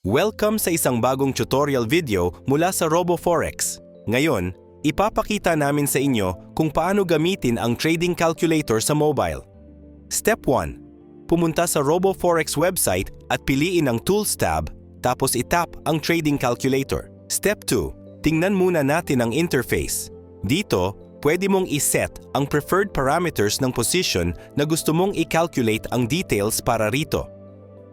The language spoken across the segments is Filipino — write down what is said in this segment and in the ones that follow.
Welcome sa isang bagong tutorial video mula sa RoboForex. Ngayon, ipapakita namin sa inyo kung paano gamitin ang trading calculator sa mobile. Step 1. Pumunta sa RoboForex website at piliin ang Tools tab, tapos itap ang trading calculator. Step 2. Tingnan muna natin ang interface. Dito, pwede mong iset ang preferred parameters ng position na gusto mong i-calculate ang details para rito.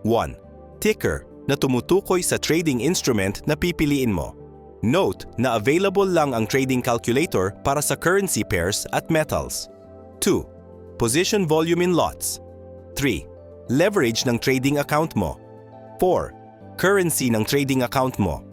1. Ticker na tumutukoy sa trading instrument na pipiliin mo. Note na available lang ang trading calculator para sa currency pairs at metals. 2. Position volume in lots. 3. Leverage ng trading account mo. 4. Currency ng trading account mo.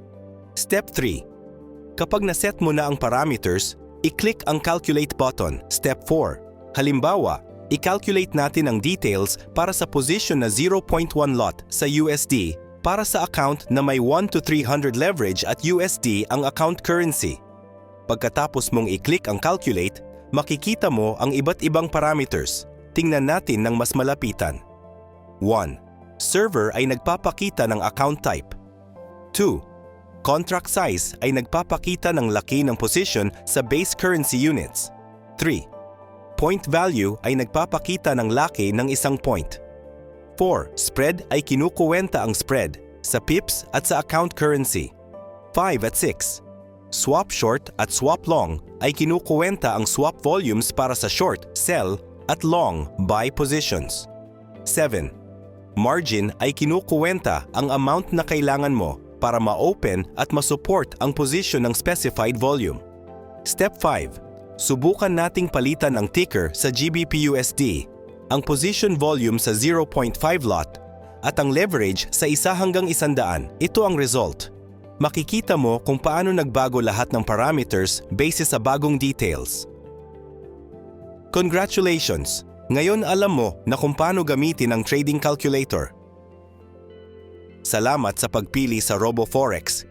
Step 3. Kapag naset mo na ang parameters, i-click ang Calculate button. Step 4. Halimbawa, i-calculate natin ang details para sa position na 0.1 lot sa USD para sa account na may 1 to 300 leverage at USD ang account currency. Pagkatapos mong i-click ang Calculate, makikita mo ang iba't ibang parameters. Tingnan natin ng mas malapitan. 1. Server ay nagpapakita ng account type. 2. Contract size ay nagpapakita ng laki ng position sa base currency units. 3. Point value ay nagpapakita ng laki ng isang point. 4. Spread ay kinukuwenta ang spread sa pips at sa account currency. 5 at 6. Swap short at swap long ay kinukuwenta ang swap volumes para sa short, sell at long, buy positions. 7. Margin ay kinukuwenta ang amount na kailangan mo para ma-open at ma-support ang position ng specified volume. Step 5. Subukan nating palitan ang ticker sa GBP/USD, ang position volume sa 0.5 lot, at ang leverage sa 1 hanggang 100. Ito ang result. Makikita mo kung paano nagbago lahat ng parameters base sa bagong details. Congratulations! Ngayon alam mo na kung paano gamitin ang trading calculator. Salamat sa pagpili sa RoboForex.